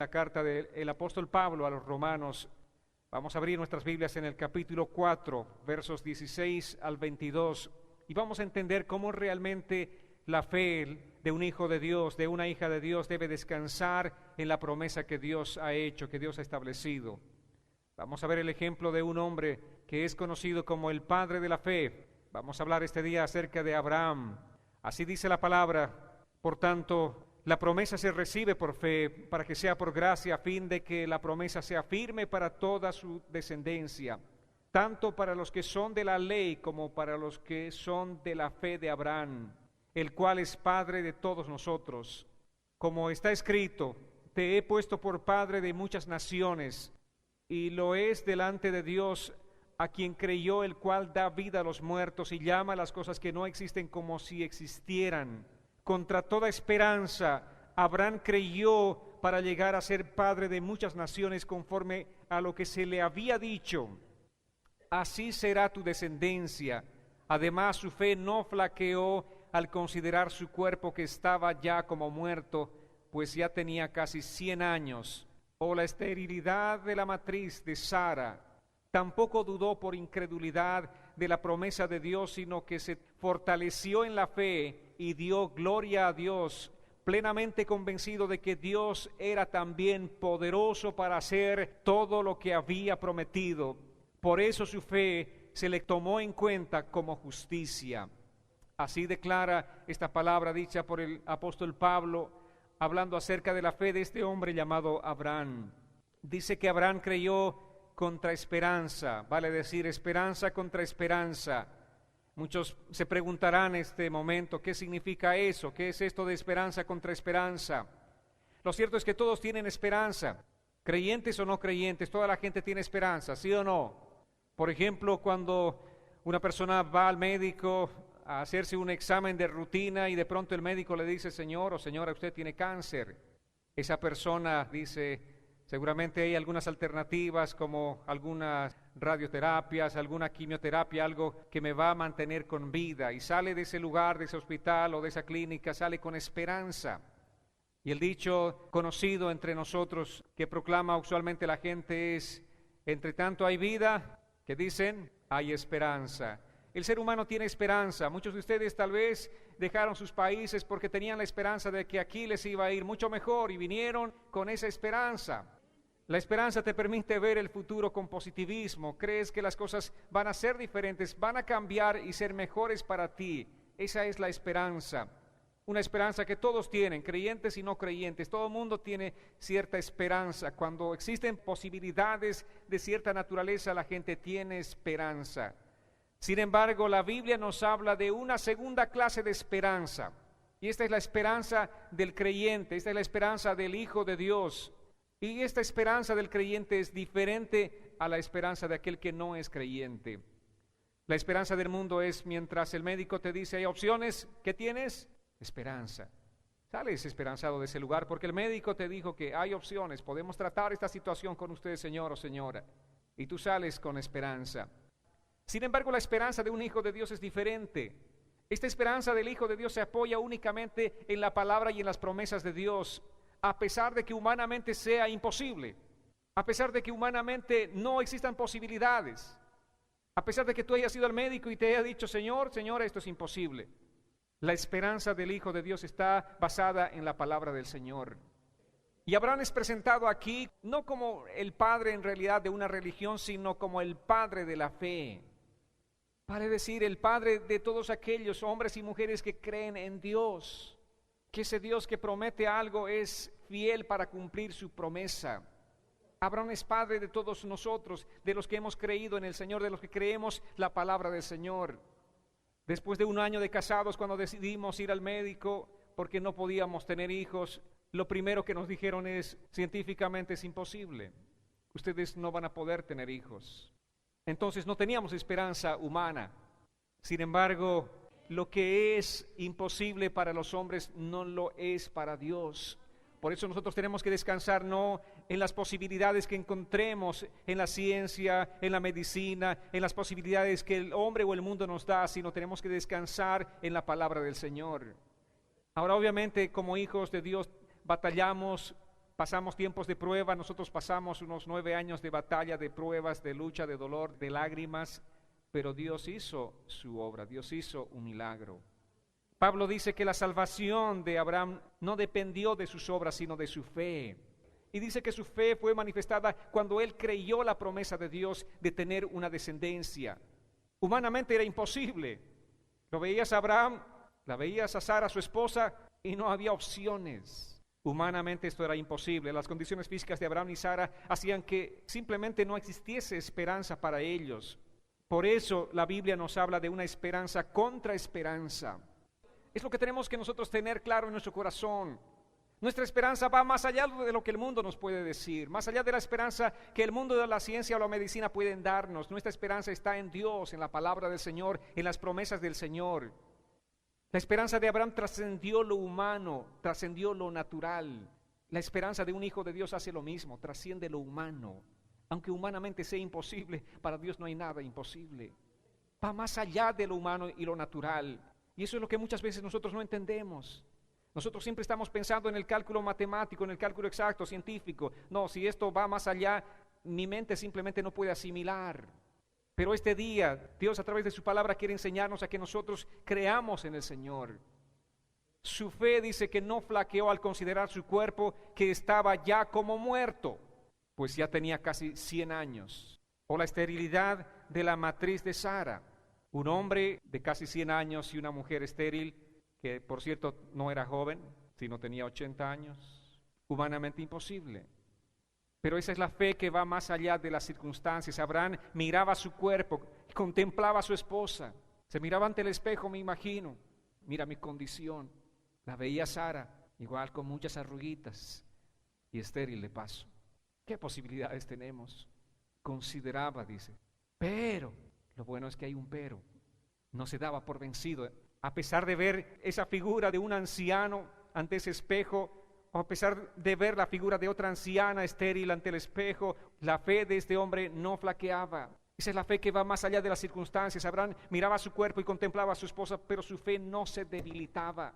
La carta del apóstol Pablo a los romanos. Vamos a abrir nuestras Biblias en el capítulo 4, versos 16 al 22, y vamos a entender cómo realmente la fe de un hijo de Dios, de una hija de Dios, debe descansar en la promesa que Dios ha hecho, que Dios ha establecido. Vamos a ver el ejemplo de un hombre que es conocido como el padre de la fe. Vamos a hablar este día acerca de Abraham. Así dice la palabra. Por tanto, la promesa se recibe por fe, para que sea por gracia, a fin de que la promesa sea firme para toda su descendencia, tanto para los que son de la ley como para los que son de la fe de Abraham, el cual es Padre de todos nosotros. Como está escrito, te he puesto por Padre de muchas naciones, y lo es delante de Dios, a quien creyó, el cual da vida a los muertos y llama a las cosas que no existen como si existieran. Contra toda esperanza, Abraham creyó para llegar a ser padre de muchas naciones, conforme a lo que se le había dicho: así será tu descendencia. Además, su fe no flaqueó al considerar su cuerpo, que estaba ya como muerto, pues ya tenía casi 100 años, o la esterilidad de la matriz de Sara. Tampoco dudó por incredulidad de la promesa de Dios, sino que se fortaleció en la fe y dio gloria a Dios, plenamente convencido de que Dios era también poderoso para hacer todo lo que había prometido. Por eso su fe se le tomó en cuenta como justicia. Así declara esta palabra dicha por el apóstol Pablo, hablando acerca de la fe de este hombre llamado Abraham. Dice que Abraham creyó contra esperanza, vale decir esperanza contra esperanza. Muchos se preguntarán en este momento, ¿qué significa eso? ¿Qué es esto de esperanza contra esperanza? Lo cierto es que todos tienen esperanza, creyentes o no creyentes, toda la gente tiene esperanza, ¿sí o no? Por ejemplo, cuando una persona va al médico a hacerse un examen de rutina y de pronto el médico le dice: señor o señora, usted tiene cáncer. Esa persona dice: seguramente hay algunas alternativas, como algunas radioterapias, alguna quimioterapia, algo que me va a mantener con vida. Y sale de ese lugar, de ese hospital o de esa clínica, sale con esperanza. Y el dicho conocido entre nosotros que proclama usualmente la gente es: entre tanto hay vida, ¿qué dicen? Hay esperanza. El ser humano tiene esperanza. Muchos de ustedes tal vez dejaron sus países porque tenían la esperanza de que aquí les iba a ir mucho mejor y vinieron con esa esperanza. La esperanza te permite ver el futuro con positivismo. Crees que las cosas van a ser diferentes, van a cambiar y ser mejores para ti. Esa es la esperanza. Una esperanza que todos tienen, creyentes y no creyentes. Todo el mundo tiene cierta esperanza. Cuando existen posibilidades de cierta naturaleza, la gente tiene esperanza. Sin embargo, la Biblia nos habla de una segunda clase de esperanza. Y esta es la esperanza del creyente, esta es la esperanza del Hijo de Dios. Y esta esperanza del creyente es diferente a la esperanza de aquel que no es creyente. La esperanza del mundo es mientras el médico te dice: hay opciones, ¿qué tienes? Esperanza. Sales esperanzado de ese lugar porque el médico te dijo que hay opciones, podemos tratar esta situación con usted, señor o señora. Y tú sales con esperanza. Sin embargo, la esperanza de un hijo de Dios es diferente. Esta esperanza del Hijo de Dios se apoya únicamente en la palabra y en las promesas de Dios, a pesar de que humanamente sea imposible, a pesar de que humanamente no existan posibilidades, a pesar de que tú hayas ido al médico y te haya dicho: señor, señora, esto es imposible. La esperanza del Hijo de Dios está basada en la palabra del Señor. Y Abraham es presentado aquí no como el padre en realidad de una religión, sino como el padre de la fe. Vale decir, el padre de todos aquellos hombres y mujeres que creen en Dios, que ese Dios que promete algo es fiel para cumplir su promesa. Abraham es padre de todos nosotros, de los que hemos creído en el Señor, de los que creemos la palabra del Señor. Después de 1 año de casados, cuando decidimos ir al médico porque no podíamos tener hijos, lo primero que nos dijeron es: científicamente es imposible, ustedes no van a poder tener hijos. Entonces no teníamos esperanza humana. Sin embargo, lo que es imposible para los hombres no lo es para Dios. Por eso nosotros tenemos que descansar no en las posibilidades que encontremos en la ciencia, en la medicina, en las posibilidades que el hombre o el mundo nos da, sino tenemos que descansar en la palabra del Señor. Ahora, obviamente, como hijos de Dios, batallamos pasamos tiempos de prueba, nosotros pasamos unos 9 años de batalla, de pruebas, de lucha, de dolor, de lágrimas, pero Dios hizo su obra, Dios hizo un milagro. Pablo dice que la salvación de Abraham no dependió de sus obras, sino de su fe. Y dice que su fe fue manifestada cuando él creyó la promesa de Dios de tener una descendencia. Humanamente era imposible. Lo veías a Abraham, la veías a Sara, su esposa, y no había opciones. Humanamente esto era imposible. Las condiciones físicas de Abraham y Sara hacían que simplemente no existiese esperanza para ellos. Por eso la Biblia nos habla de una esperanza contra esperanza. Es lo que tenemos que nosotros tener claro en nuestro corazón. Nuestra esperanza va más allá de lo que el mundo nos puede decir, más allá de la esperanza que el mundo de la ciencia o la medicina pueden darnos. Nuestra esperanza está en Dios, en la palabra del Señor, en las promesas del Señor. La esperanza de Abraham trascendió lo humano, trascendió lo natural. La esperanza de un hijo de Dios hace lo mismo, trasciende lo humano. Aunque humanamente sea imposible, para Dios no hay nada imposible. Va más allá de lo humano y lo natural. Y eso es lo que muchas veces nosotros no entendemos. Nosotros siempre estamos pensando en el cálculo matemático, en el cálculo exacto, científico. No, si esto va más allá, mi mente simplemente no puede asimilar. Pero este día, Dios a través de su palabra quiere enseñarnos a que nosotros creamos en el Señor. Su fe dice que no flaqueó al considerar su cuerpo que estaba ya como muerto, pues ya tenía casi 100 años. O la esterilidad de la matriz de Sara. Un hombre de casi 100 años y una mujer estéril, que por cierto no era joven, sino tenía 80 años, humanamente imposible. Pero esa es la fe que va más allá de las circunstancias. Abraham miraba su cuerpo, contemplaba a su esposa, se miraba ante el espejo, me imagino, mira mi condición. La veía Sara, igual con muchas arruguitas y estéril de paso. ¿Qué posibilidades tenemos? Consideraba, dice, pero lo bueno es que hay un pero. No se daba por vencido. A pesar de ver esa figura de un anciano ante ese espejo, o a pesar de ver la figura de otra anciana estéril ante el espejo, la fe de este hombre no flaqueaba. Esa es la fe que va más allá de las circunstancias. Abraham miraba su cuerpo y contemplaba a su esposa, pero su fe no se debilitaba.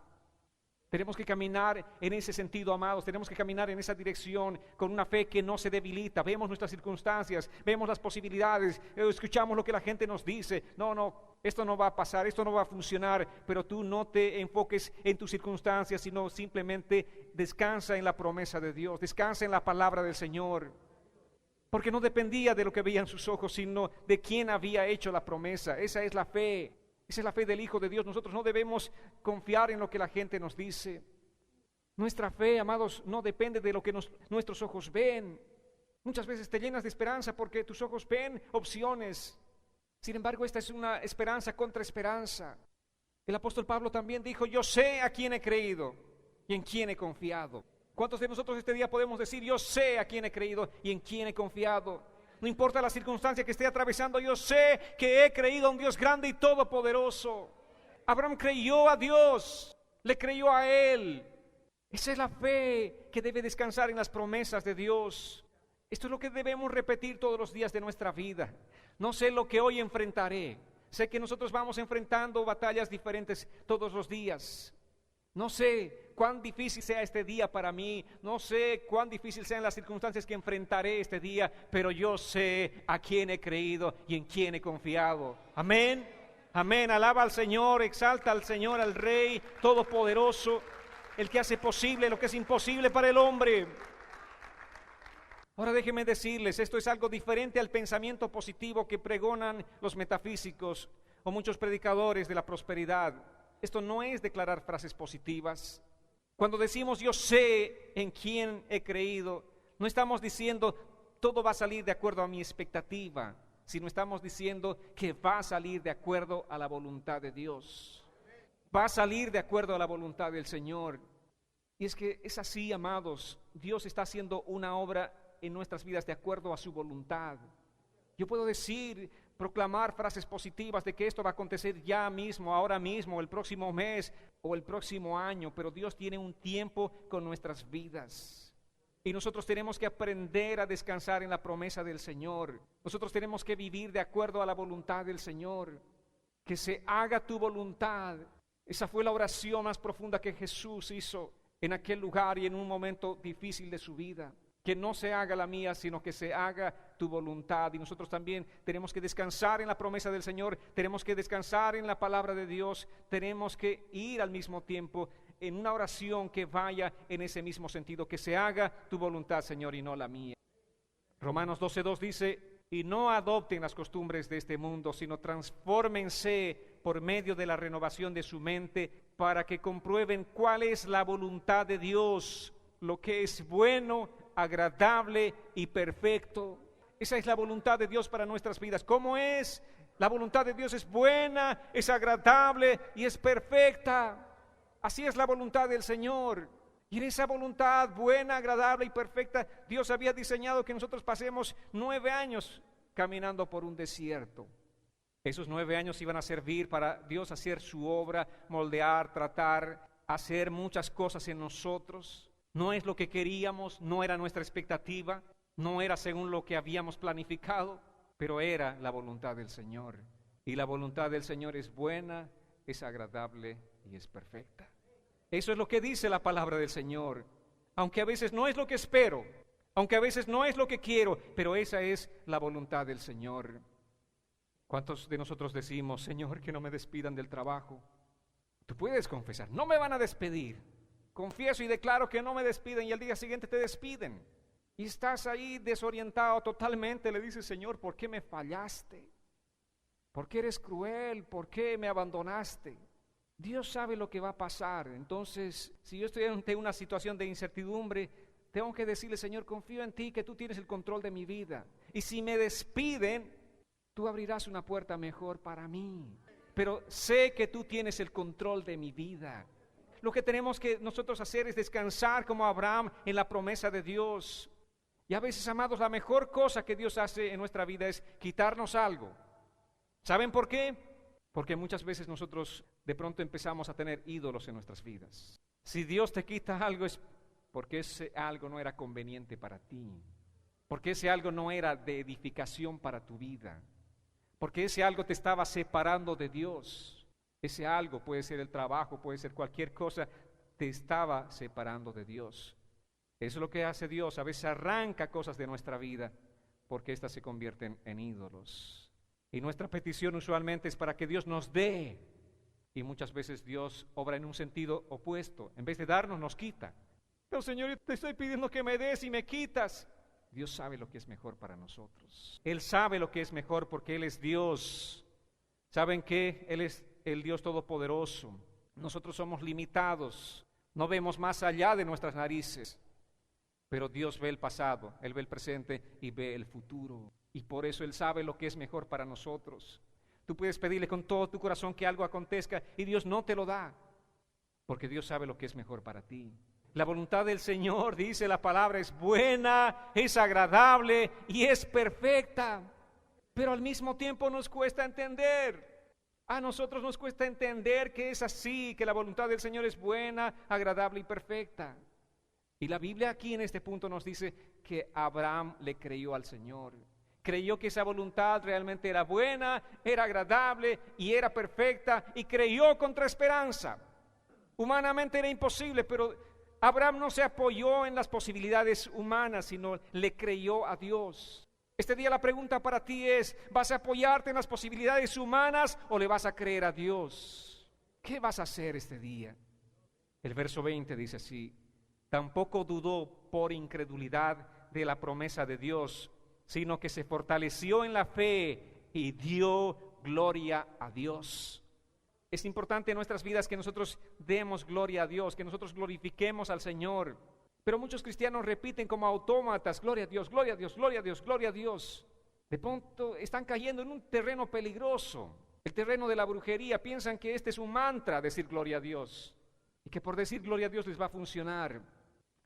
Tenemos que caminar en ese sentido, amados. Tenemos que caminar en esa dirección con una fe que no se debilita. Vemos nuestras circunstancias, vemos las posibilidades, escuchamos lo que la gente nos dice. No, esto no va a pasar, esto no va a funcionar. Pero tú no te enfoques en tus circunstancias, sino simplemente descansa en la promesa de Dios, descansa en la palabra del Señor. Porque no dependía de lo que veían sus ojos, sino de quién había hecho la promesa. Esa es la fe. Esa es la fe del Hijo de Dios. Nosotros no debemos confiar en lo que la gente nos dice. Nuestra fe, amados, no depende de lo que nuestros ojos ven. Muchas veces te llenas de esperanza porque tus ojos ven opciones. Sin embargo, esta es una esperanza contra esperanza. El apóstol Pablo también dijo, yo sé a quién he creído y en quién he confiado. ¿Cuántos de nosotros este día podemos decir, yo sé a quién he creído y en quién he confiado? No importa la circunstancia que esté atravesando, yo sé que he creído a un Dios grande y todopoderoso. Abraham creyó a Dios, le creyó a Él. Esa es la fe que debe descansar en las promesas de Dios. Esto es lo que debemos repetir todos los días de nuestra vida. No sé lo que hoy enfrentaré. Sé que nosotros vamos enfrentando batallas diferentes todos los días. No sé cuán difícil sea este día para mí, no sé cuán difícil sean las circunstancias que enfrentaré este día, pero yo sé a quién he creído y en quién he confiado. Amén, amén, alaba al Señor, exalta al Señor, al Rey Todopoderoso, el que hace posible lo que es imposible para el hombre. Ahora déjenme decirles, esto es algo diferente al pensamiento positivo que pregonan los metafísicos o muchos predicadores de la prosperidad. Esto no es declarar frases positivas. Cuando decimos yo sé en quién he creído, no estamos diciendo todo va a salir de acuerdo a mi expectativa, sino estamos diciendo que va a salir de acuerdo a la voluntad de Dios. Va a salir de acuerdo a la voluntad del Señor. Y es que es así, amados. Dios está haciendo una obra en nuestras vidas de acuerdo a su voluntad. Yo puedo proclamar frases positivas de que esto va a acontecer ya mismo, ahora mismo, el próximo mes o el próximo año, pero Dios tiene un tiempo con nuestras vidas. Y nosotros tenemos que aprender a descansar en la promesa del Señor. Nosotros tenemos que vivir de acuerdo a la voluntad del Señor. Que se haga tu voluntad. Esa fue la oración más profunda que Jesús hizo en aquel lugar y en un momento difícil de su vida. Que no se haga la mía, sino que se haga tu voluntad. Y nosotros también tenemos que descansar en la promesa del Señor, tenemos que descansar en la palabra de Dios, tenemos que ir al mismo tiempo en una oración que vaya en ese mismo sentido, que se haga tu voluntad, Señor, y no la mía. Romanos 12:2 dice: y no adopten las costumbres de este mundo, sino transfórmense por medio de la renovación de su mente, para que comprueben cuál es la voluntad de Dios, lo que es bueno, agradable y perfecto. Esa es la voluntad de Dios para nuestras vidas. ¿Cómo es? La voluntad de Dios es buena, es agradable y es perfecta. Así es la voluntad del Señor. Y en esa voluntad buena, agradable y perfecta, Dios había diseñado que nosotros pasemos 9 años caminando por un desierto. Esos 9 años iban a servir para Dios hacer su obra, moldear, tratar, hacer muchas cosas en nosotros. No es lo que queríamos, no era nuestra expectativa, no era según lo que habíamos planificado, pero era la voluntad del Señor. Y la voluntad del Señor es buena, es agradable y es perfecta. Eso es lo que dice la palabra del Señor. Aunque a veces no es lo que espero, aunque a veces no es lo que quiero, pero esa es la voluntad del Señor. ¿Cuántos de nosotros decimos: Señor, que no me despidan del trabajo? Tú puedes confesar: no me van a despedir. Confieso y declaro que no me despiden, y al día siguiente te despiden. Y estás ahí desorientado totalmente. Le dices: Señor, ¿por qué me fallaste? ¿Por qué eres cruel? ¿Por qué me abandonaste? Dios sabe lo que va a pasar. Entonces, si yo estoy ante una situación de incertidumbre, tengo que decirle: Señor, confío en ti, que tú tienes el control de mi vida. Y si me despiden, tú abrirás una puerta mejor para mí. Pero sé que tú tienes el control de mi vida. Lo que tenemos que nosotros hacer es descansar como Abraham en la promesa de Dios. Y a veces, amados, la mejor cosa que Dios hace en nuestra vida es quitarnos algo. ¿Saben por qué? Porque muchas veces nosotros de pronto empezamos a tener ídolos en nuestras vidas. Si Dios te quita algo es porque ese algo no era conveniente para ti, porque ese algo no era de edificación para tu vida, porque ese algo te estaba separando de Dios. Ese algo puede ser el trabajo, puede ser cualquier cosa, te estaba separando de Dios. Eso es lo que hace Dios. A veces arranca cosas de nuestra vida porque éstas se convierten en ídolos. Y nuestra petición usualmente es para que Dios nos dé. Y muchas veces Dios obra en un sentido opuesto. En vez de darnos, nos quita. Pero Señor, yo te estoy pidiendo que me des y me quitas. Dios sabe lo que es mejor para nosotros. Él sabe lo que es mejor porque Él es Dios. ¿Saben qué? Él es el Dios Todopoderoso. Nosotros somos limitados. No vemos más allá de nuestras narices. Pero Dios ve el pasado, Él ve el presente y ve el futuro. Y por eso Él sabe lo que es mejor para nosotros. Tú puedes pedirle con todo tu corazón que algo acontezca y Dios no te lo da, porque Dios sabe lo que es mejor para ti. La voluntad del Señor, dice la palabra, es buena, es agradable y es perfecta. Pero al mismo tiempo nos cuesta entender. A nosotros nos cuesta entender que es así, que la voluntad del Señor es buena, agradable y perfecta. Y la Biblia aquí en este punto nos dice que Abraham le creyó al Señor. Creyó que esa voluntad realmente era buena, era agradable y era perfecta, y creyó contra esperanza. Humanamente era imposible, pero Abraham no se apoyó en las posibilidades humanas, sino le creyó a Dios. Este día la pregunta para ti es: ¿vas a apoyarte en las posibilidades humanas o le vas a creer a Dios? ¿Qué vas a hacer este día? El verso 20 dice así: tampoco dudó por incredulidad de la promesa de Dios, sino que se fortaleció en la fe y dio gloria a Dios. Es importante en nuestras vidas que nosotros demos gloria a Dios, que nosotros glorifiquemos al Señor. Pero muchos cristianos repiten como autómatas: gloria a Dios, gloria a Dios, gloria a Dios, gloria a Dios. De pronto están cayendo en un terreno peligroso, el terreno de la brujería. Piensan que este es un mantra, decir gloria a Dios, y que por decir gloria a Dios les va a funcionar.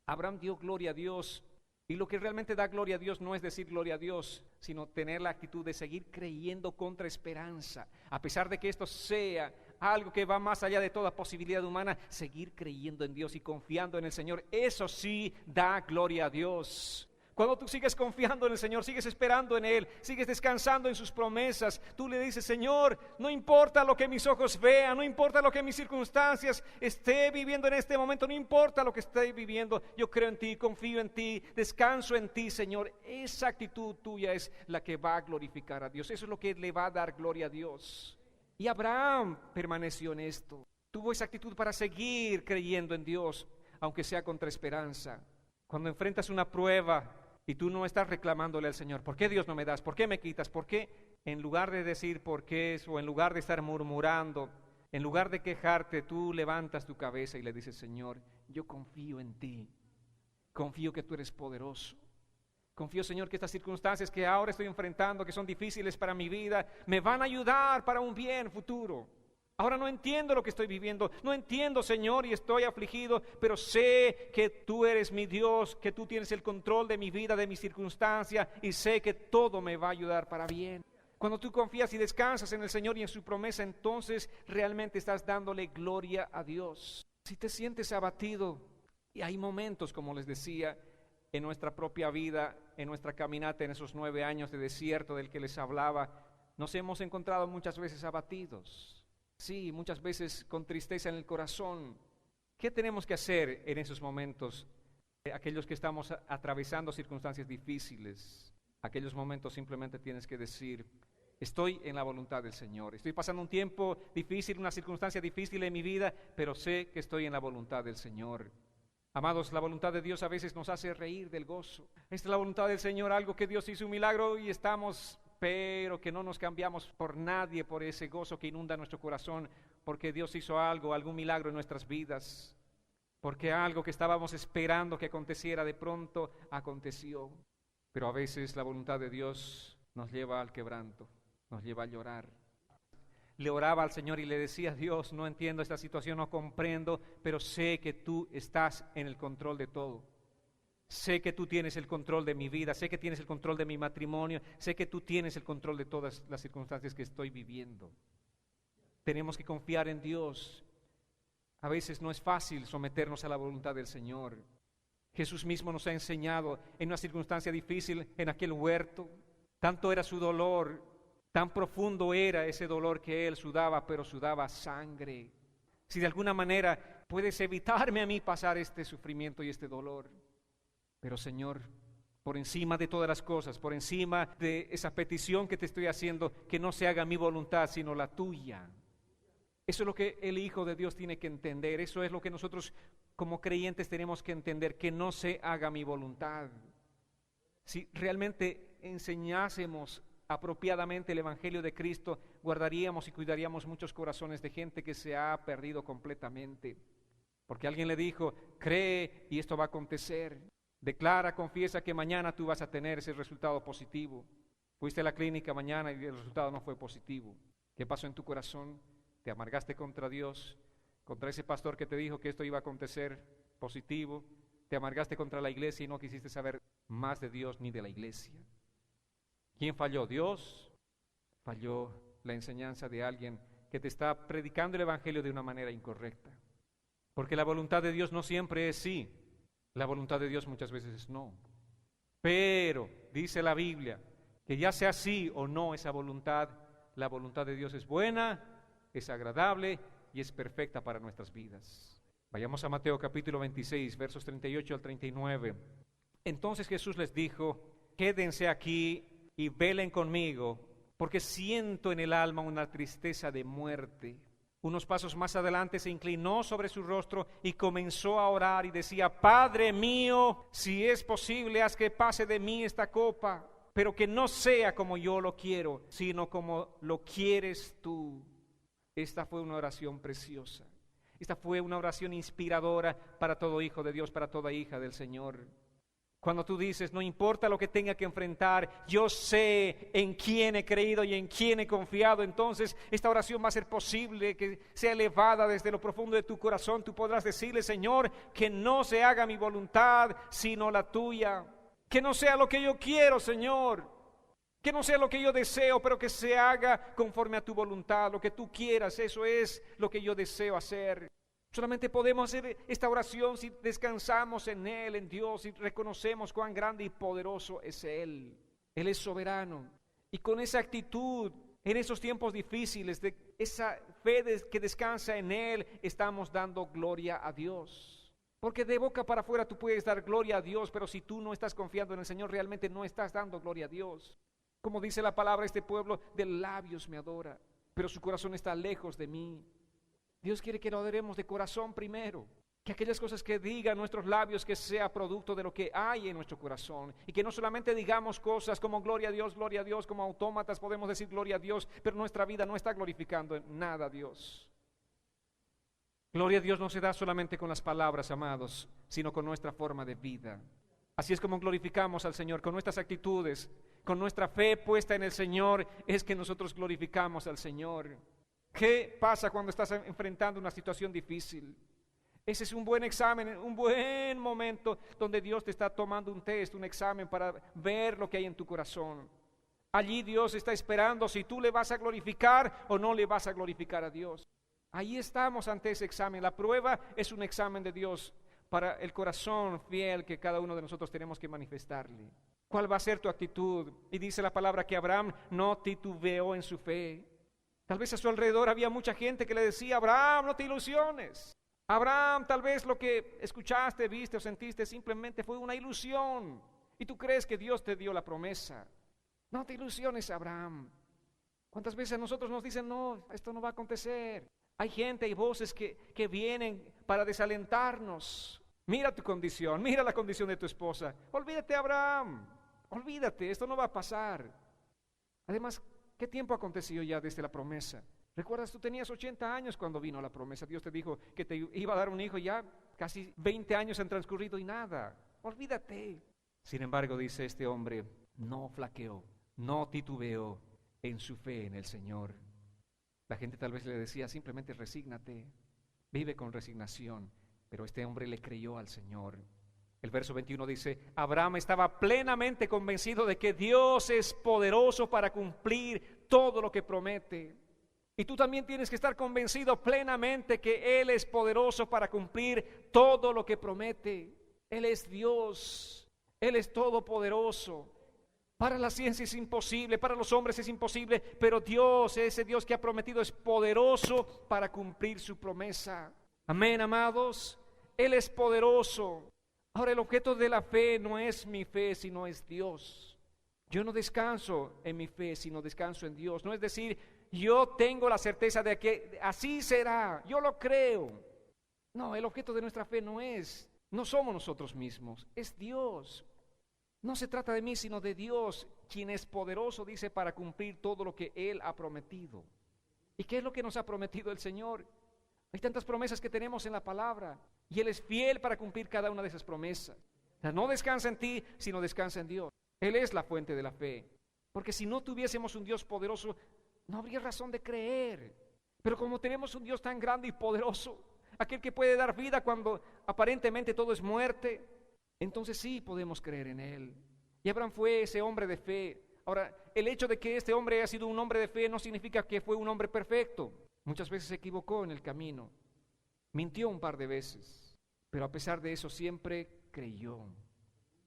Abraham dio gloria a Dios, y lo que realmente da gloria a Dios no es decir gloria a Dios, sino tener la actitud de seguir creyendo contra esperanza. A pesar de que esto sea algo que va más allá de toda posibilidad humana, seguir creyendo en Dios y confiando en el Señor. Eso sí da gloria a Dios. Cuando tú sigues confiando en el Señor, sigues esperando en Él, sigues descansando en sus promesas, tú le dices: Señor, no importa lo que mis ojos vean, no importa lo que mis circunstancias esté viviendo en este momento, no importa lo que esté viviendo, yo creo en ti, confío en ti, descanso en ti, Señor. Esa actitud tuya es la que va a glorificar a Dios, eso es lo que le va a dar gloria a Dios. Y Abraham permaneció en esto, tuvo esa actitud para seguir creyendo en Dios, aunque sea contra esperanza. Cuando enfrentas una prueba y tú no estás reclamándole al Señor: ¿por qué Dios no me das? ¿Por qué me quitas? ¿Por qué? En lugar de decir por qué, o en lugar de estar murmurando, en lugar de quejarte, tú levantas tu cabeza y le dices: Señor, yo confío en ti, confío que tú eres poderoso. Confío, Señor, que estas circunstancias que ahora estoy enfrentando, que son difíciles para mi vida, me van a ayudar para un bien futuro. Ahora no entiendo lo que estoy viviendo, no entiendo, Señor, y estoy afligido, pero sé que tú eres mi Dios, que tú tienes el control de mi vida, de mi circunstancia, y sé que todo me va a ayudar para bien. Cuando tú confías y descansas en el Señor y en su promesa, entonces realmente estás dándole gloria a Dios. Si te sientes abatido, y hay momentos, como les decía, en nuestra propia vida, en nuestra caminata, en esos 9 años de desierto del que les hablaba, nos hemos encontrado muchas veces abatidos. Sí, muchas veces con tristeza en el corazón. ¿Qué tenemos que hacer en esos momentos? Aquellos que estamos atravesando circunstancias difíciles, aquellos momentos simplemente tienes que decir: estoy en la voluntad del Señor. Estoy pasando un tiempo difícil, una circunstancia difícil en mi vida, pero sé que estoy en la voluntad del Señor. Amados, la voluntad de Dios a veces nos hace reír del gozo. Esta es la voluntad del Señor, algo que Dios hizo un milagro y estamos, pero que no nos cambiamos por nadie, por ese gozo que inunda nuestro corazón, porque Dios hizo algo, algún milagro en nuestras vidas, porque algo que estábamos esperando que aconteciera de pronto aconteció. Pero a veces la voluntad de Dios nos lleva al quebranto, nos lleva a llorar. Le oraba al Señor y le decía: Dios, no entiendo esta situación, no comprendo, pero sé que tú estás en el control de todo. Sé que tú tienes el control de mi vida, sé que tienes el control de mi matrimonio, sé que tú tienes el control de todas las circunstancias que estoy viviendo. Tenemos que confiar en Dios. A veces no es fácil someternos a la voluntad del Señor. Jesús mismo nos ha enseñado en una circunstancia difícil, en aquel huerto. Tanto era su dolor, tan profundo era ese dolor que Él sudaba, pero sudaba sangre. Si de alguna manera puedes evitarme a mí pasar este sufrimiento y este dolor. Pero Señor, por encima de todas las cosas, por encima de esa petición que te estoy haciendo, que no se haga mi voluntad, sino la tuya. Eso es lo que el Hijo de Dios tiene que entender, eso es lo que nosotros como creyentes tenemos que entender, que no se haga mi voluntad. Si realmente enseñásemos apropiadamente el Evangelio de Cristo, guardaríamos y cuidaríamos muchos corazones de gente que se ha perdido completamente. Porque alguien le dijo: cree y esto va a acontecer. Declara, confiesa que mañana tú vas a tener ese resultado positivo. Fuiste a la clínica mañana y el resultado no fue positivo. ¿Qué pasó en tu corazón? ¿Te amargaste contra Dios? ¿Contra ese pastor que te dijo que esto iba a acontecer positivo? ¿Te amargaste contra la iglesia y no quisiste saber más de Dios ni de la iglesia? ¿Quién falló? ¿Dios? Falló la enseñanza de alguien que te está predicando el Evangelio de una manera incorrecta. Porque la voluntad de Dios no siempre es sí. La voluntad de Dios muchas veces es no. Pero dice la Biblia que ya sea sí o no esa voluntad, la voluntad de Dios es buena, es agradable y es perfecta para nuestras vidas. Vayamos a Mateo capítulo 26, versos 38 al 39. Entonces Jesús les dijo: quédense aquí y velen conmigo, porque siento en el alma una tristeza de muerte. Unos pasos más adelante se inclinó sobre su rostro y comenzó a orar y decía: Padre mío, si es posible, haz que pase de mí esta copa, pero que no sea como yo lo quiero, sino como lo quieres tú. Esta fue una oración preciosa. Esta fue una oración inspiradora para todo hijo de Dios, para toda hija del Señor. Cuando tú dices: no importa lo que tenga que enfrentar, yo sé en quién he creído y en quién he confiado, entonces esta oración va a ser posible, que sea elevada desde lo profundo de tu corazón. Tú podrás decirle: Señor, que no se haga mi voluntad, sino la tuya. Que no sea lo que yo quiero, Señor. Que no sea lo que yo deseo, pero que se haga conforme a tu voluntad. Lo que tú quieras, eso es lo que yo deseo hacer. Solamente podemos hacer esta oración si descansamos en Él, en Dios, y reconocemos cuán grande y poderoso es Él. Él es soberano. Y con esa actitud, en esos tiempos difíciles, de esa fe que descansa en Él, estamos dando gloria a Dios. Porque de boca para afuera tú puedes dar gloria a Dios, pero si tú no estás confiando en el Señor, realmente no estás dando gloria a Dios. Como dice la palabra, este pueblo de labios me adora, pero su corazón está lejos de mí. Dios quiere que lo adoremos de corazón primero. Que aquellas cosas que digan nuestros labios que sea producto de lo que hay en nuestro corazón. Y que no solamente digamos cosas como gloria a Dios, como autómatas podemos decir gloria a Dios, pero nuestra vida no está glorificando en nada a Dios. Gloria a Dios no se da solamente con las palabras, amados, sino con nuestra forma de vida. Así es como glorificamos al Señor, con nuestras actitudes, con nuestra fe puesta en el Señor, es que nosotros glorificamos al Señor. ¿Qué pasa cuando estás enfrentando una situación difícil? Ese es un buen examen, un buen momento donde Dios te está tomando un test, un examen para ver lo que hay en tu corazón. Allí Dios está esperando si tú le vas a glorificar o no le vas a glorificar a Dios. Ahí estamos ante ese examen. La prueba es un examen de Dios para el corazón fiel que cada uno de nosotros tenemos que manifestarle. ¿Cuál va a ser tu actitud? Y dice la palabra que Abraham no titubeó en su fe. Tal vez a su alrededor había mucha gente que le decía: Abraham, no te ilusiones. Abraham, tal vez lo que escuchaste, viste o sentiste simplemente fue una ilusión. Y tú crees que Dios te dio la promesa. No te ilusiones, Abraham. ¿Cuántas veces a nosotros nos dicen: no, esto no va a acontecer? Hay gente y voces que vienen para desalentarnos. Mira tu condición, mira la condición de tu esposa. Olvídate, Abraham, olvídate, esto no va a pasar. Además, ¿qué tiempo aconteció ya desde la promesa? ¿Recuerdas? Tú tenías 80 años cuando vino la promesa. Dios te dijo que te iba a dar un hijo, ya casi 20 años han transcurrido y nada. Olvídate. Sin embargo, dice este hombre, no flaqueó, no titubeó en su fe en el Señor. La gente tal vez le decía: simplemente resígnate, vive con resignación. Pero este hombre le creyó al Señor. El verso 21 dice: Abraham estaba plenamente convencido de que Dios es poderoso para cumplir todo lo que promete. Y tú también tienes que estar convencido plenamente que Él es poderoso para cumplir todo lo que promete. Él es Dios, Él es todopoderoso. Para la ciencia es imposible, para los hombres es imposible, pero Dios, ese Dios que ha prometido, es poderoso para cumplir su promesa. Amén, amados. Él es poderoso. Ahora, el objeto de la fe no es mi fe, sino es Dios. Yo no descanso en mi fe, sino descanso en Dios. No es decir, yo tengo la certeza de que así será, yo lo creo. No, el objeto de nuestra fe no somos nosotros mismos, es Dios. No se trata de mí, sino de Dios, quien es poderoso, dice, para cumplir todo lo que Él ha prometido. ¿Y qué es lo que nos ha prometido el Señor? Hay tantas promesas que tenemos en la palabra, y Él es fiel para cumplir cada una de esas promesas. O sea, no descansa en ti, sino descansa en Dios. Él es la fuente de la fe. Porque si no tuviésemos un Dios poderoso, no habría razón de creer. Pero como tenemos un Dios tan grande y poderoso, aquel que puede dar vida cuando aparentemente todo es muerte, entonces sí podemos creer en Él. Y Abraham fue ese hombre de fe. Ahora, el hecho de que este hombre haya sido un hombre de fe no significa que fue un hombre perfecto. Muchas veces se equivocó en el camino, mintió un par de veces, pero a pesar de eso siempre creyó.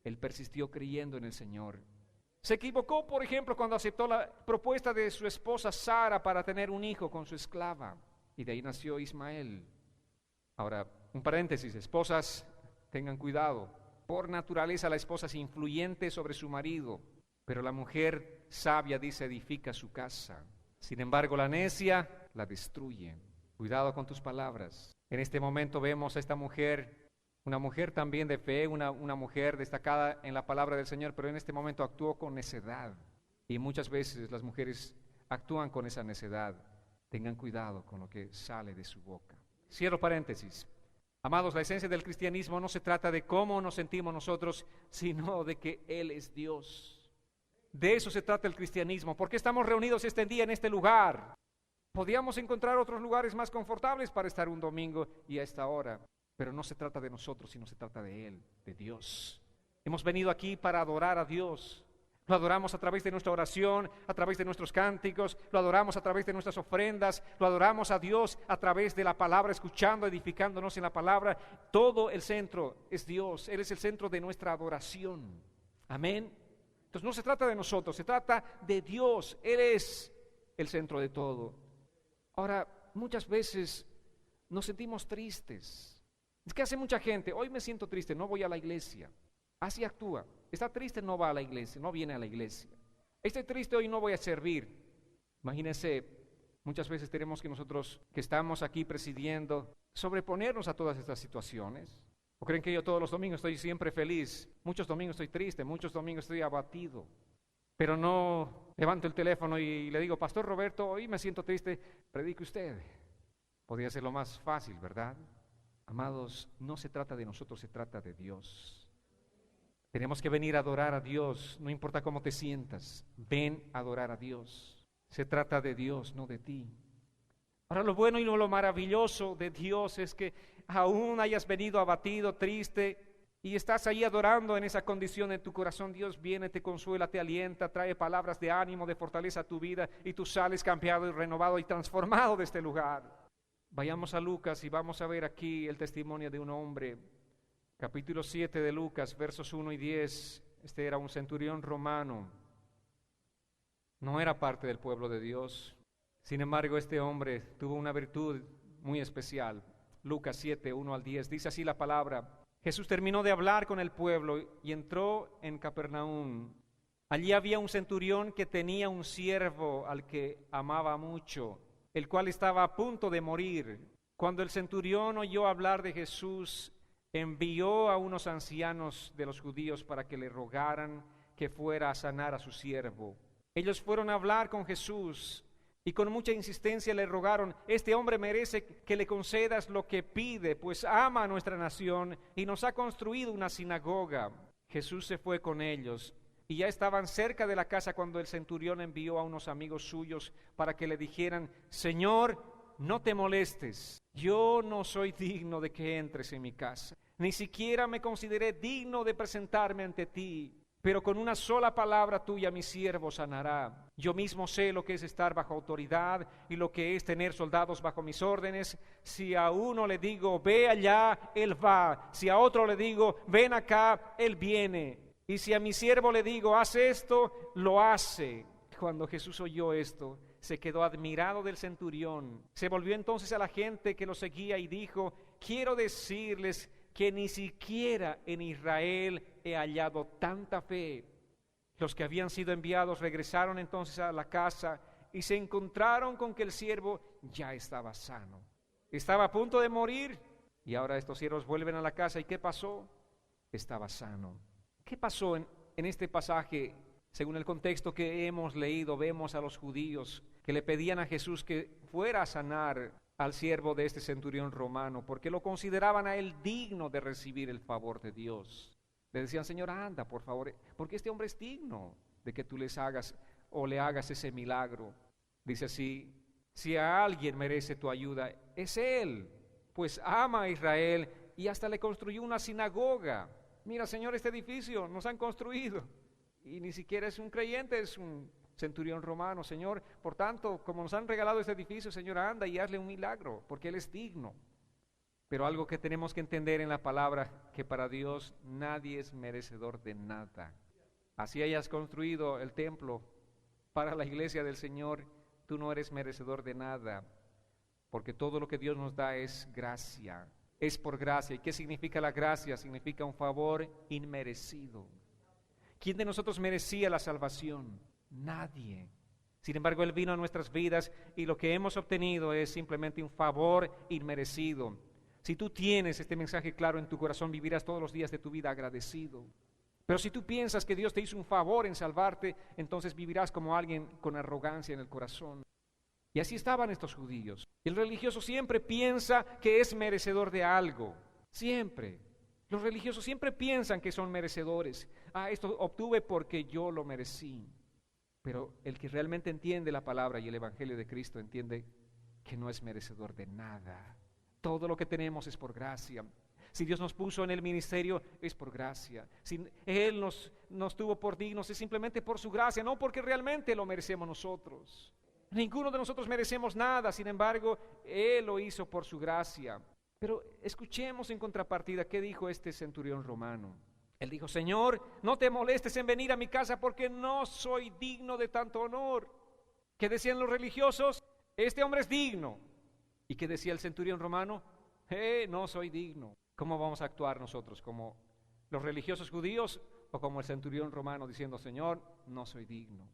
Él persistió creyendo en el Señor. Se equivocó, por ejemplo, cuando aceptó la propuesta de su esposa Sara para tener un hijo con su esclava, y de ahí nació Ismael. Ahora, un paréntesis: esposas, tengan cuidado. Por naturaleza la esposa es influyente sobre su marido, pero la mujer sabia, dice, edifica su casa. Sin embargo, la necia la destruye. Cuidado con tus palabras. En este momento vemos a esta mujer, una mujer también de fe, una mujer destacada en la palabra del Señor, pero en este momento actuó con necedad. Y muchas veces las mujeres actúan con esa necedad. Tengan cuidado con lo que sale de su boca. Cierro paréntesis. Amados, la esencia del cristianismo no se trata de cómo nos sentimos nosotros, sino de que Él es Dios. De eso se trata el cristianismo. ¿Por qué estamos reunidos este día en este lugar? Podíamos encontrar otros lugares más confortables para estar un domingo y a esta hora, pero no se trata de nosotros, sino se trata de Él, de Dios. Hemos venido aquí para adorar a Dios. Lo adoramos a través de nuestra oración, a través de nuestros cánticos, lo adoramos a través de nuestras ofrendas, lo adoramos a Dios a través de la palabra, escuchando, edificándonos en la palabra. Todo el centro es Dios, Él es el centro de nuestra adoración. Amén. Entonces no se trata de nosotros, se trata de Dios, Él es el centro de todo. Ahora, muchas veces nos sentimos tristes. Es que hace mucha gente, hoy me siento triste, no voy a la iglesia. Así actúa. Está triste, no va a la iglesia, no viene a la iglesia. Estoy triste, hoy no voy a servir. Imagínense, muchas veces tenemos que nosotros, que estamos aquí presidiendo, sobreponernos a todas estas situaciones. ¿O creen que yo todos los domingos estoy siempre feliz? Muchos domingos estoy triste, muchos domingos estoy abatido. Pero no levanto el teléfono y le digo, Pastor Roberto, hoy me siento triste, predique usted. Podría ser lo más fácil, ¿verdad? Amados, no se trata de nosotros, se trata de Dios. Tenemos que venir a adorar a Dios, no importa cómo te sientas, ven a adorar a Dios. Se trata de Dios, no de ti. Ahora, lo bueno y lo maravilloso de Dios es que aún hayas venido abatido, triste, y estás ahí adorando en esa condición en tu corazón, Dios viene, te consuela, te alienta, trae palabras de ánimo, de fortaleza a tu vida, y tú sales cambiado y renovado y transformado de este lugar. Vayamos a Lucas y vamos a ver aquí el testimonio de un hombre. Capítulo 7 de Lucas, versos 1 y 10. Este era un centurión romano. No era parte del pueblo de Dios. Sin embargo, este hombre tuvo una virtud muy especial. Lucas 7, 1 al 10. Dice así la palabra. Jesús terminó de hablar con el pueblo y entró en Capernaum. Allí había un centurión que tenía un siervo al que amaba mucho, el cual estaba a punto de morir. Cuando el centurión oyó hablar de Jesús, envió a unos ancianos de los judíos para que le rogaran que fuera a sanar a su siervo. Ellos fueron a hablar con Jesús y con mucha insistencia le rogaron, este hombre merece que le concedas lo que pide, pues ama a nuestra nación y nos ha construido una sinagoga. Jesús se fue con ellos y ya estaban cerca de la casa cuando el centurión envió a unos amigos suyos para que le dijeran, Señor, no te molestes, yo no soy digno de que entres en mi casa, ni siquiera me consideré digno de presentarme ante ti, pero con una sola palabra tuya mi siervo sanará. Yo mismo sé lo que es estar bajo autoridad y lo que es tener soldados bajo mis órdenes. Si a uno le digo, ve allá, él va. Si a otro le digo, ven acá, él viene. Y si a mi siervo le digo, haz esto, lo hace. Cuando Jesús oyó esto, se quedó admirado del centurión. Se volvió entonces a la gente que lo seguía y dijo, quiero decirles que ni siquiera en Israel he hallado tanta fe. Los que habían sido enviados regresaron entonces a la casa y se encontraron con que el siervo ya estaba sano. Estaba a punto de morir y ahora estos siervos vuelven a la casa. ¿Y qué pasó? Estaba sano. ¿Qué pasó en este pasaje? Según el contexto que hemos leído, vemos a los judíos que le pedían a Jesús que fuera a sanar al siervo de este centurión romano, porque lo consideraban a él digno de recibir el favor de Dios. Le decían, Señor, anda, por favor, porque este hombre es digno de que tú les hagas o le hagas ese milagro. Dice así, si a alguien merece tu ayuda, es él, pues ama a Israel y hasta le construyó una sinagoga. Mira, Señor, este edificio nos han construido y ni siquiera es un creyente, es un centurión romano. Señor, por tanto, como nos han regalado este edificio, Señor, anda y hazle un milagro, porque Él es digno. Pero algo que tenemos que entender en la palabra, que para Dios nadie es merecedor de nada. Así hayas construido el templo para la iglesia del Señor, tú no eres merecedor de nada, porque todo lo que Dios nos da es gracia, es por gracia. ¿Y qué significa la gracia? Significa un favor inmerecido. ¿Quién de nosotros merecía la salvación? Nadie. Sin embargo, Él vino a nuestras vidas y lo que hemos obtenido es simplemente un favor inmerecido. Si tú tienes este mensaje claro en tu corazón, vivirás todos los días de tu vida agradecido. Pero si tú piensas que Dios te hizo un favor en salvarte, entonces vivirás como alguien con arrogancia en el corazón. Y así estaban estos judíos. El religioso siempre piensa que es merecedor de algo. Siempre. Los religiosos siempre piensan que son merecedores. Esto obtuve porque yo lo merecí. Pero el que realmente entiende la palabra y el evangelio de Cristo entiende que no es merecedor de nada. Todo lo que tenemos es por gracia. Si Dios nos puso en el ministerio, es por gracia. Si Él nos tuvo por dignos, es simplemente por su gracia, no porque realmente lo merecemos nosotros. Ninguno de nosotros merecemos nada, sin embargo, Él lo hizo por su gracia. Pero escuchemos en contrapartida qué dijo este centurión romano. Él dijo: Señor, no te molestes en venir a mi casa porque no soy digno de tanto honor. ¿Qué decían los religiosos? Este hombre es digno. ¿Y qué decía el centurión romano? No soy digno. ¿Cómo vamos a actuar nosotros? ¿Como los religiosos judíos o como el centurión romano diciendo: Señor, no soy digno?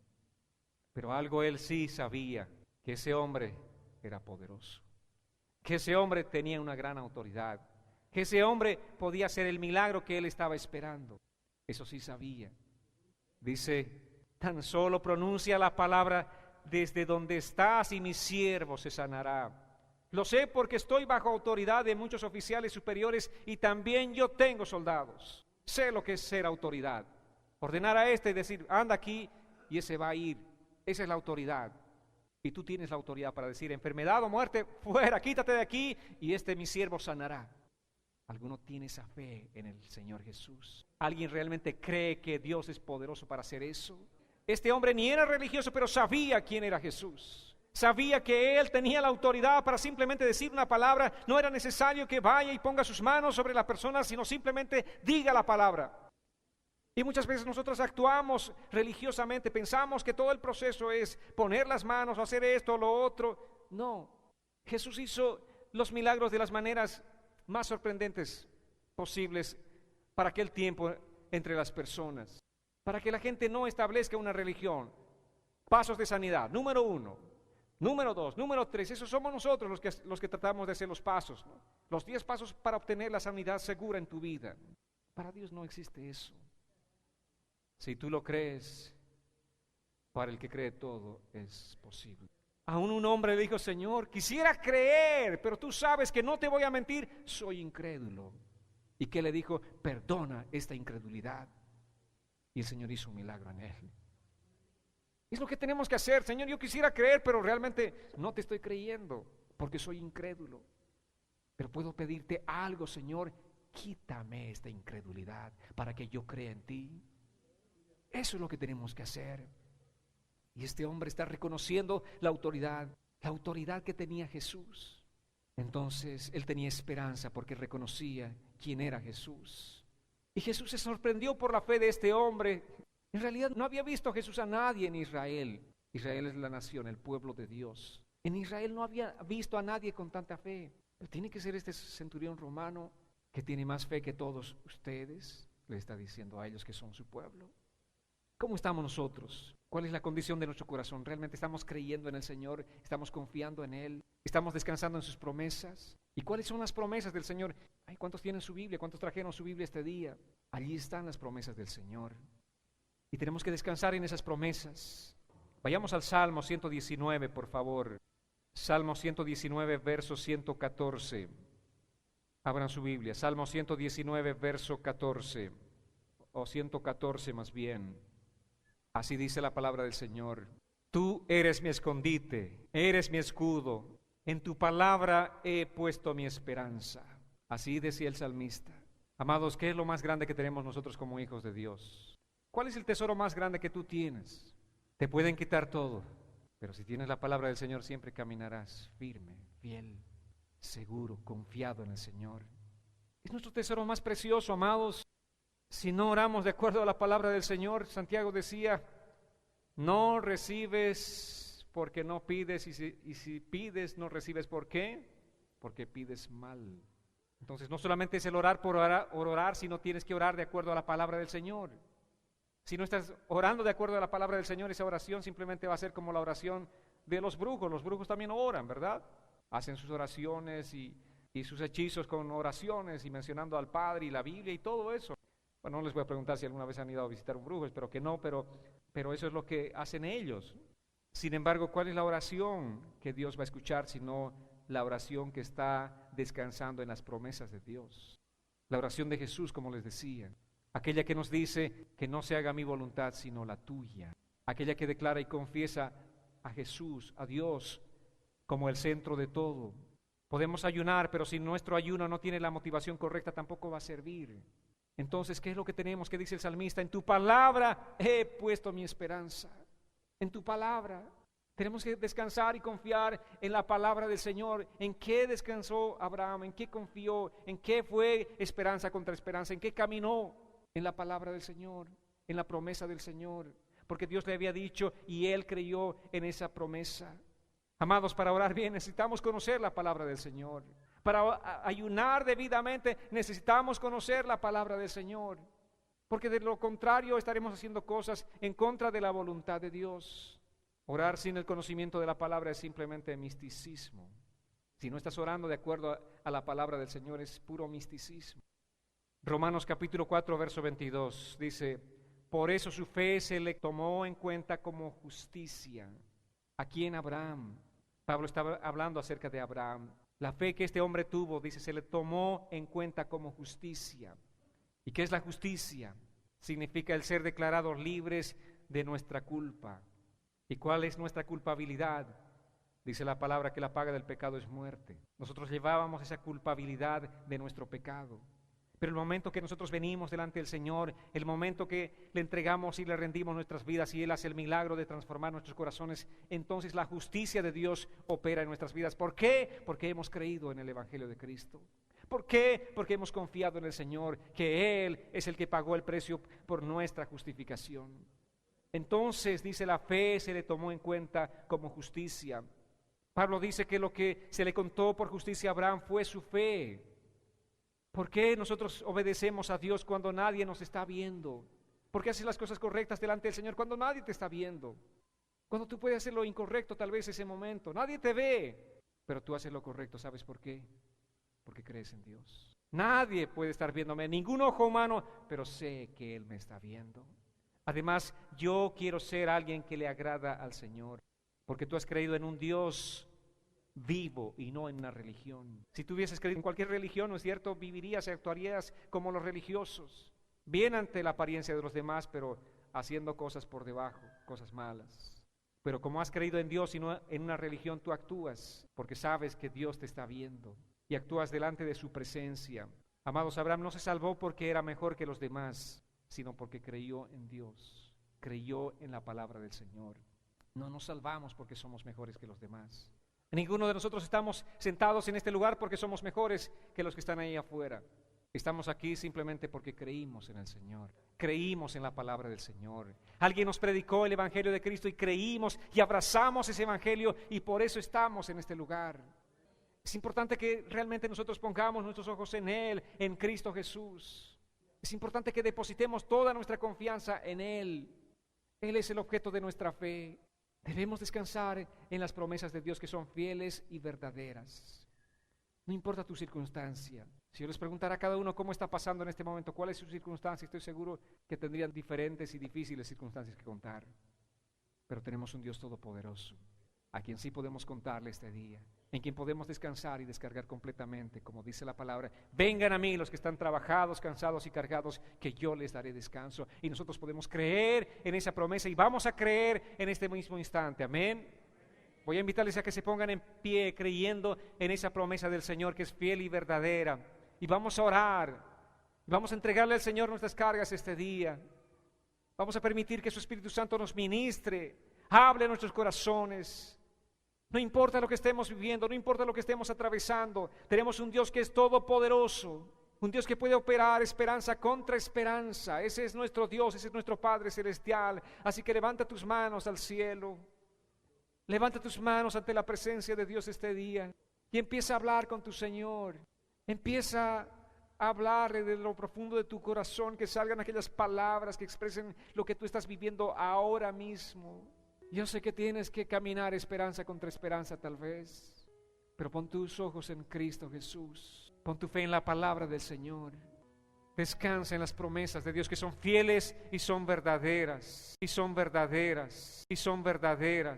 Pero algo él sí sabía, que ese hombre era poderoso, que ese hombre tenía una gran autoridad, que ese hombre podía hacer el milagro que él estaba esperando. Eso sí sabía. Dice: tan solo pronuncia la palabra desde donde estás y mi siervo se sanará. Lo sé porque estoy bajo autoridad de muchos oficiales superiores y también yo tengo soldados. Sé lo que es ser autoridad. Ordenar a este y decir: anda aquí, y ese va a ir. Esa es la autoridad. Y tú tienes la autoridad para decir: enfermedad o muerte, fuera, quítate de aquí, y mi siervo sanará. ¿Alguno tiene esa fe en el Señor Jesús? ¿Alguien realmente cree que Dios es poderoso para hacer eso? Este hombre ni era religioso, pero sabía quién era Jesús. Sabía que Él tenía la autoridad para simplemente decir una palabra. No era necesario que vaya y ponga sus manos sobre la persona, sino simplemente diga la palabra. Y muchas veces nosotros actuamos religiosamente, pensamos que todo el proceso es poner las manos o hacer esto o lo otro. No, Jesús hizo los milagros de las maneras más sorprendentes posibles para aquel tiempo entre las personas, para que la gente no establezca una religión. Pasos de sanidad, número 1, número 2, número 3, esos somos nosotros los que tratamos de hacer los pasos, ¿no? Los 10 pasos para obtener la sanidad segura en tu vida. Para Dios no existe eso. Si tú lo crees, para el que cree todo es posible. Aún un hombre le dijo: Señor, quisiera creer, pero tú sabes que no te voy a mentir, soy incrédulo. ¿Y qué le dijo? Perdona esta incredulidad. Y el Señor hizo un milagro en él. Es lo que tenemos que hacer. Señor, yo quisiera creer, pero realmente no te estoy creyendo porque soy incrédulo. Pero puedo pedirte algo, Señor, quítame esta incredulidad para que yo crea en ti. Eso es lo que tenemos que hacer. Y este hombre está reconociendo la autoridad que tenía Jesús. Entonces él tenía esperanza porque reconocía quién era Jesús. Y Jesús se sorprendió por la fe de este hombre. En realidad no había visto a Jesús a nadie en Israel. Israel es la nación, el pueblo de Dios. En Israel no había visto a nadie con tanta fe. Pero tiene que ser este centurión romano que tiene más fe que todos ustedes. Le está diciendo a ellos que son su pueblo. ¿Cómo estamos nosotros? ¿Cuál es la condición de nuestro corazón? ¿Realmente estamos creyendo en el Señor? ¿Estamos confiando en Él? ¿Estamos descansando en sus promesas? ¿Y cuáles son las promesas del Señor? Ay, ¿cuántos tienen su Biblia? ¿Cuántos trajeron su Biblia este día? Allí están las promesas del Señor. Y tenemos que descansar en esas promesas. Vayamos al Salmo 119, por favor. Salmo 119, verso 114. Abran su Biblia. Salmo 119, verso 14. O 114 más bien. Así dice la palabra del Señor: tú eres mi escondite, eres mi escudo, en tu palabra he puesto mi esperanza. Así decía el salmista. Amados, ¿qué es lo más grande que tenemos nosotros como hijos de Dios? ¿Cuál es el tesoro más grande que tú tienes? Te pueden quitar todo, pero si tienes la palabra del Señor siempre caminarás firme, fiel, seguro, confiado en el Señor. Es nuestro tesoro más precioso, amados. Si no oramos de acuerdo a la palabra del Señor, Santiago decía: no recibes porque no pides, y si pides no recibes. ¿Por qué? Porque pides mal. Entonces no solamente es el orar por orar, sino tienes que orar de acuerdo a la palabra del Señor. Si no estás orando de acuerdo a la palabra del Señor, esa oración simplemente va a ser como la oración de los brujos. Los brujos también oran, ¿verdad? Hacen sus oraciones y sus hechizos con oraciones y mencionando al Padre y la Biblia y todo eso. Bueno, no les voy a preguntar si alguna vez han ido a visitar un brujo, espero que no, pero eso es lo que hacen ellos. Sin embargo, ¿cuál es la oración que Dios va a escuchar sino la oración que está descansando en las promesas de Dios? La oración de Jesús, como les decía, aquella que nos dice que no se haga mi voluntad sino la tuya, aquella que declara y confiesa a Jesús, a Dios, como el centro de todo. Podemos ayunar, pero si nuestro ayuno no tiene la motivación correcta, tampoco va a servir. Entonces, ¿qué es lo que tenemos? ¿Qué dice el salmista? En tu palabra he puesto mi esperanza. En tu palabra. Tenemos que descansar y confiar en la palabra del Señor. ¿En qué descansó Abraham? ¿En qué confió? ¿En qué fue esperanza contra esperanza? ¿En qué caminó? En la palabra del Señor, en la promesa del Señor. Porque Dios le había dicho y él creyó en esa promesa. Amados, para orar bien necesitamos conocer la palabra del Señor. Para ayunar debidamente necesitamos conocer la palabra del Señor. Porque de lo contrario estaremos haciendo cosas en contra de la voluntad de Dios. Orar sin el conocimiento de la palabra es simplemente misticismo. Si no estás orando de acuerdo a la palabra del Señor, es puro misticismo. Romanos capítulo 4, verso 22 dice: por eso su fe se le tomó en cuenta como justicia. Aquí en Abraham, Pablo estaba hablando acerca de Abraham. La fe que este hombre tuvo, dice, se le tomó en cuenta como justicia. ¿Y qué es la justicia? Significa el ser declarados libres de nuestra culpa. ¿Y cuál es nuestra culpabilidad? Dice la palabra que la paga del pecado es muerte. Nosotros llevábamos esa culpabilidad de nuestro pecado. Pero el momento que nosotros venimos delante del Señor, el momento que le entregamos y le rendimos nuestras vidas y Él hace el milagro de transformar nuestros corazones, entonces la justicia de Dios opera en nuestras vidas. ¿Por qué? Porque hemos creído en el Evangelio de Cristo. ¿Por qué? Porque hemos confiado en el Señor, que Él es el que pagó el precio por nuestra justificación. Entonces, dice, la fe se le tomó en cuenta como justicia. Pablo dice que lo que se le contó por justicia a Abraham fue su fe. ¿Por qué nosotros obedecemos a Dios cuando nadie nos está viendo? ¿Por qué haces las cosas correctas delante del Señor cuando nadie te está viendo? Cuando tú puedes hacer lo incorrecto tal vez ese momento, nadie te ve, pero tú haces lo correcto. ¿Sabes por qué? Porque crees en Dios. Nadie puede estar viéndome, ningún ojo humano, pero sé que Él me está viendo. Además, yo quiero ser alguien que le agrada al Señor, porque tú has creído en un Dios vivo y no en una religión. Si tú hubieses creído en cualquier religión, ¿no es cierto?, vivirías y actuarías como los religiosos, bien ante la apariencia de los demás, pero haciendo cosas por debajo, cosas malas. Pero como has creído en Dios y no en una religión, tú actúas porque sabes que Dios te está viendo y actúas delante de su presencia. Amados, Abraham no se salvó porque era mejor que los demás, sino porque creyó en Dios, creyó en la palabra del Señor. No nos salvamos porque somos mejores que los demás. Ninguno de nosotros estamos sentados en este lugar porque somos mejores que los que están ahí afuera. Estamos aquí simplemente porque creímos en el Señor, creímos en la palabra del Señor. Alguien nos predicó el Evangelio de Cristo y creímos y abrazamos ese Evangelio y por eso estamos en este lugar. Es importante que realmente nosotros pongamos nuestros ojos en Él, en Cristo Jesús. Es importante que depositemos toda nuestra confianza en Él. Él es el objeto de nuestra fe. Debemos descansar en las promesas de Dios que son fieles y verdaderas. No importa tu circunstancia. Si yo les preguntara a cada uno cómo está pasando en este momento, cuál es su circunstancia, estoy seguro que tendrían diferentes y difíciles circunstancias que contar. Pero tenemos un Dios todopoderoso, a quien sí podemos contarle este día, en quien podemos descansar y descargar completamente, como dice la palabra. Vengan a mí los que están trabajados, cansados y cargados, que yo les daré descanso. Y nosotros podemos creer en esa promesa y vamos a creer en este mismo instante. Amén. Voy a invitarles a que se pongan en pie creyendo en esa promesa del Señor que es fiel y verdadera. Y vamos a orar. Vamos a entregarle al Señor nuestras cargas este día. Vamos a permitir que su Espíritu Santo nos ministre, hable en nuestros corazones. No importa lo que estemos viviendo, no importa lo que estemos atravesando, tenemos un Dios que es todopoderoso, un Dios que puede operar esperanza contra esperanza. Ese es nuestro Dios, ese es nuestro Padre Celestial. Así que levanta tus manos al cielo, levanta tus manos ante la presencia de Dios este día y empieza a hablar con tu Señor. Empieza a hablarle de lo profundo de tu corazón, que salgan aquellas palabras que expresen lo que tú estás viviendo ahora mismo. Yo sé que tienes que caminar esperanza contra esperanza tal vez, pero pon tus ojos en Cristo Jesús, pon tu fe en la palabra del Señor. Descansa en las promesas de Dios que son fieles y son verdaderas, y son verdaderas, y son verdaderas.